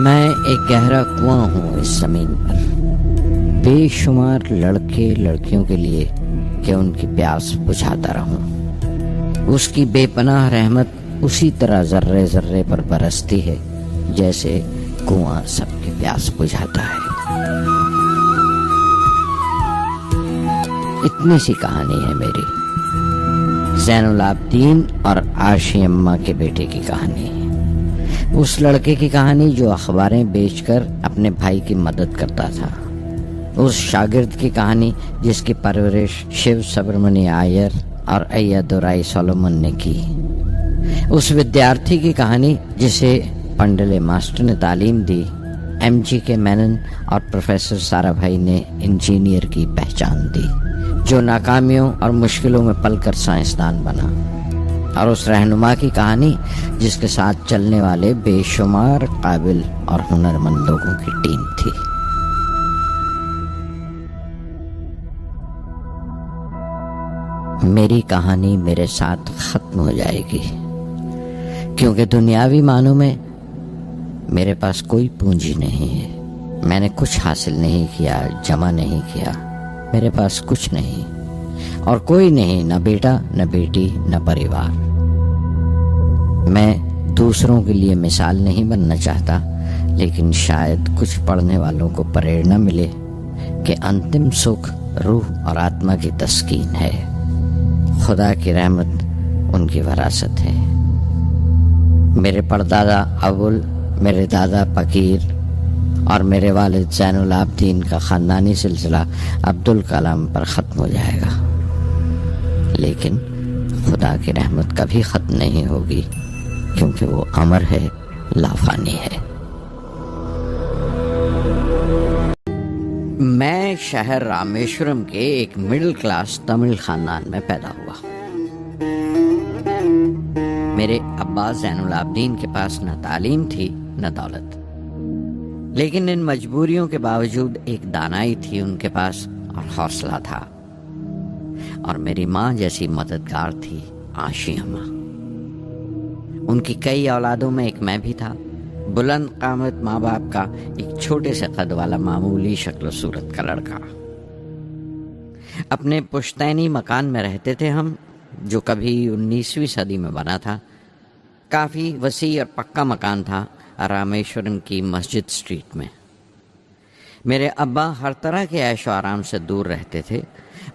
میں ایک گہرا کنواں ہوں اس زمین پر، بے شمار لڑکے لڑکیوں کے لیے کہ ان کی پیاس بجھاتا رہوں۔ اس کی بے پناہ رحمت اسی طرح ذرے ذرے پر برستی ہے جیسے کنواں سب کی پیاس بجھاتا ہے۔ اتنی سی کہانی ہے میری، زین العابدین اور عاشی اماں کے بیٹے کی کہانی ہے۔ اس لڑکے کی کہانی جو اخباریں بیچ کر اپنے بھائی کی مدد کرتا تھا، اس شاگرد کی کہانی جس کی پرورش شیو سبرمنی آئیر اور ایادورائی سولومن نے کی، اس ودیارتھی کی کہانی جسے پنڈلے ماسٹر نے تعلیم دی، ایم جی کے مینن اور پروفیسر سارا بھائی نے انجینئر کی پہچان دی، جو ناکامیوں اور مشکلوں میں پل کر سائنسدان بنا، اور اس رہنما کی کہانی جس کے ساتھ چلنے والے بے شمار قابل اور ہنرمند لوگوں کی ٹیم تھی۔ میری کہانی میرے ساتھ ختم ہو جائے گی، کیونکہ دنیاوی معنوں میں میرے پاس کوئی پونجی نہیں ہے۔ میں نے کچھ حاصل نہیں کیا، جمع نہیں کیا، میرے پاس کچھ نہیں اور کوئی نہیں، نہ بیٹا، نہ بیٹی، نہ پریوار۔ میں دوسروں کے لیے مثال نہیں بننا چاہتا، لیکن شاید کچھ پڑھنے والوں کو پریرنا ملے کہ انتم سکھ روح اور آتما کی تسکین ہے، خدا کی رحمت ان کی وراثت ہے۔ میرے پردادا اول، میرے دادا فقیر اور میرے والد زین العابدین کا خاندانی سلسلہ عبدالکلام پر ختم ہو جائے گا، لیکن خدا کی رحمت کبھی ختم نہیں ہوگی، کیونکہ وہ امر ہے، لافانی ہے۔ میں شہر رامیشورم کے ایک مڈل کلاس تمل خاندان میں پیدا ہوا۔ میرے ابا زین العابدین کے پاس نہ تعلیم تھی نہ دولت، لیکن ان مجبوریوں کے باوجود ایک دانائی تھی ان کے پاس اور حوصلہ تھا، اور میری ماں جیسی مددگار تھی عاشی اماں۔ ان کی کئی اولادوں میں ایک میں بھی تھا، بلند قامت ماں باپ کا ایک چھوٹے سے قد والا معمولی شکل و صورت کا لڑکا۔ اپنے پشتینی مکان میں رہتے تھے ہم، جو کبھی 19ویں صدی میں بنا تھا۔ کافی وسیع اور پکا مکان تھا رامیشورم کی مسجد اسٹریٹ میں۔ میرے ابا ہر طرح کے عیش و آرام سے دور رہتے تھے،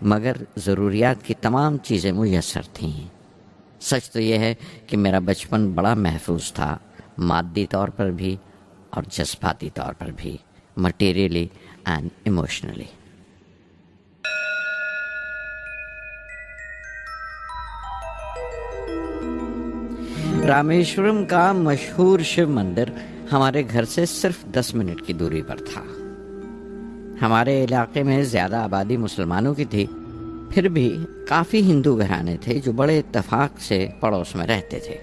مگر ضروریات کی تمام چیزیں میسر تھیں۔ سچ تو یہ ہے کہ میرا بچپن بڑا محفوظ تھا، مادی طور پر بھی اور جذباتی طور پر بھی، مٹیریلی اینڈ ایموشنلی۔ رامیشورم کا مشہور شیو مندر ہمارے گھر سے صرف 10 منٹ کی دوری پر تھا۔ ہمارے علاقے میں زیادہ آبادی مسلمانوں کی تھی، پھر بھی کافی ہندو گھرانے تھے جو بڑے اتفاق سے پڑوس میں رہتے تھے۔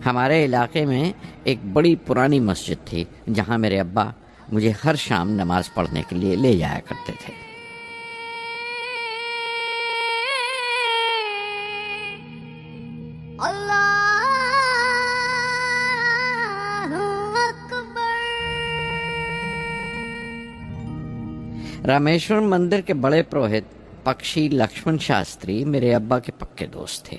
ہمارے علاقے میں ایک بڑی پرانی مسجد تھی جہاں میرے ابا مجھے ہر شام نماز پڑھنے کے لیے لے جایا کرتے تھے۔ رامیشورم مندر کے بڑے پروہت پکشی لکشمن شاستری میرے ابا کے پکے دوست تھے۔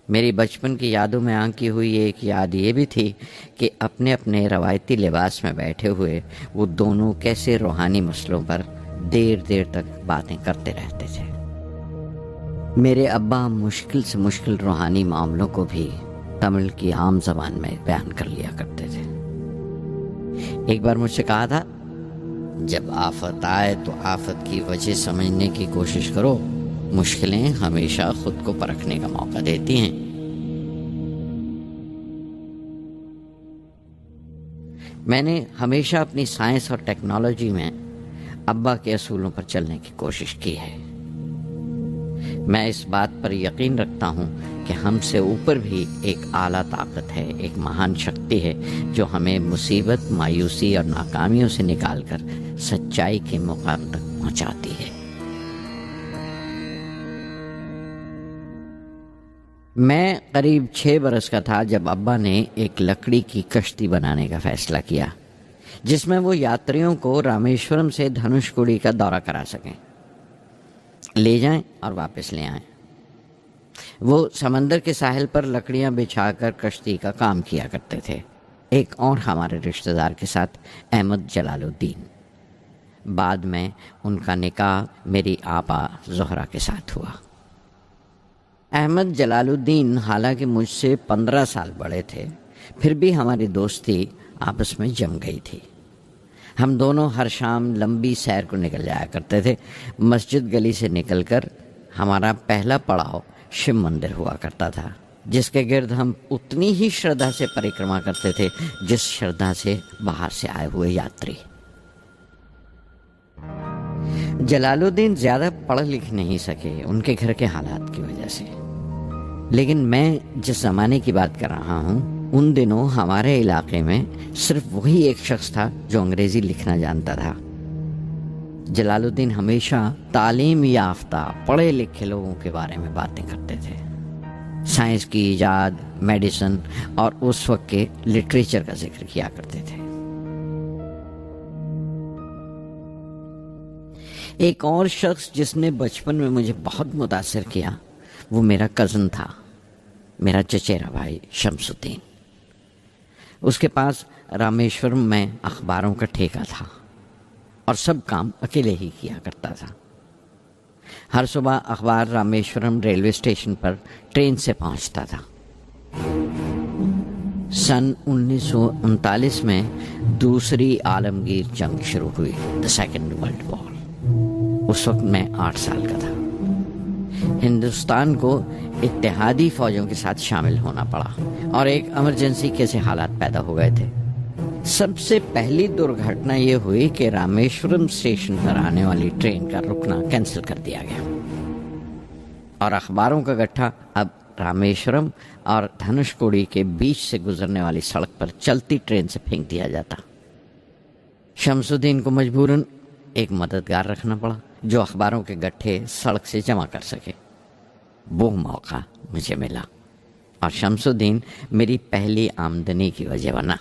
میری بچپن کی یادوں میں آنکی ہوئی ایک یاد یہ بھی تھی کہ اپنے اپنے روایتی لباس میں بیٹھے ہوئے وہ دونوں کیسے روحانی مسئلوں پر دیر دیر تک باتیں کرتے رہتے تھے۔ میرے ابا مشکل سے مشکل روحانی معاملوں کو بھی تمل کی عام زبان میں بیان کر لیا کرتے تھے۔ ایک بار مجھ سے کہا تھا، جب آفت آئے تو آفت کی وجہ سمجھنے کی کوشش کرو، مشکلیں ہمیشہ خود کو پرکھنے کا موقع دیتی ہیں۔ میں نے ہمیشہ اپنی سائنس اور ٹیکنالوجی میں ابا کے اصولوں پر چلنے کی کوشش کی ہے۔ میں اس بات پر یقین رکھتا ہوں کہ ہم سے اوپر بھی ایک اعلیٰ طاقت ہے، ایک مہان شکتی ہے جو ہمیں مصیبت، مایوسی اور ناکامیوں سے نکال کر سچائی کے مقام تک پہنچاتی ہے۔ میں قریب 6 برس کا تھا جب ابا نے ایک لکڑی کی کشتی بنانے کا فیصلہ کیا جس میں وہ یاتریوں کو رامیشورم سے دھنوش کوڑی کا دورہ کرا سکیں، لے جائیں اور واپس لے آئیں۔ وہ سمندر کے ساحل پر لکڑیاں بچھا کر کشتی کا کام کیا کرتے تھے، ایک اور ہمارے رشتہ دار کے ساتھ، احمد جلال الدین۔ بعد میں ان کا نکاح میری آپا زہرا کے ساتھ ہوا۔ احمد جلال الدین حالانکہ مجھ سے 15 سال بڑے تھے، پھر بھی ہماری دوستی آپس میں جم گئی تھی۔ ہم دونوں ہر شام لمبی سیر کو نکل جایا کرتے تھے۔ مسجد گلی سے نکل کر ہمارا پہلا پڑاؤ شیو مندر ہوا کرتا تھا، جس کے گرد ہم اتنی ہی شردھا سے پریکرما کرتے تھے جس شردھا سے باہر سے آئے ہوئے یاتری۔ جلال الدین زیادہ پڑھ لکھ نہیں سکے ان کے گھر کے حالات کی وجہ سے، لیکن میں جس زمانے کی بات کر رہا ہوں ان دنوں ہمارے علاقے میں صرف وہی ایک شخص تھا جو انگریزی لکھنا جانتا تھا۔ جلال الدین ہمیشہ تعلیم یافتہ پڑھے لکھے لوگوں کے بارے میں باتیں کرتے تھے، سائنس کی ایجاد، میڈیسن اور اس وقت کے لٹریچر کا ذکر کیا کرتے تھے۔ ایک اور شخص جس نے بچپن میں مجھے بہت متاثر کیا وہ میرا کزن تھا، میرا چچیرا بھائی شمس الدین۔ اس کے پاس رامیشورم میں اخباروں کا ٹھیکہ تھا اور سب کام اکیلے ہی کیا کرتا تھا۔ ہر صبح اخبار رامیشورم ریلوے اسٹیشن پر ٹرین سے پہنچتا تھا۔ سن 1939 میں دوسری عالمگیر جنگ شروع ہوئی، دی سیکنڈ ورلڈ وار۔ اس وقت میں 8 سال کا تھا۔ ہندوستان کو اتحادی فوجوں کے ساتھ شامل ہونا پڑا اور ایک ایمرجنسی کے حالات پیدا ہو گئے تھے۔ سب سے پہلی درگھٹنا یہ ہوئی کہ رامیشورم اسٹیشن پر آنے والی ٹرین کا رکنا کینسل کر دیا گیا اور اخباروں کا گٹھا اب رامیشورم اور دھنوش کوڑی کے بیچ سے گزرنے والی سڑک پر چلتی ٹرین سے پھینک دیا جاتا۔ شمس الدین کو مجبوراً ایک مددگار رکھنا پڑا جو اخباروں کے گٹھے سڑک سے جمع کر سکے۔ وہ موقع مجھے ملا اور شمس الدین میری پہلی آمدنی کی وجہ بنا۔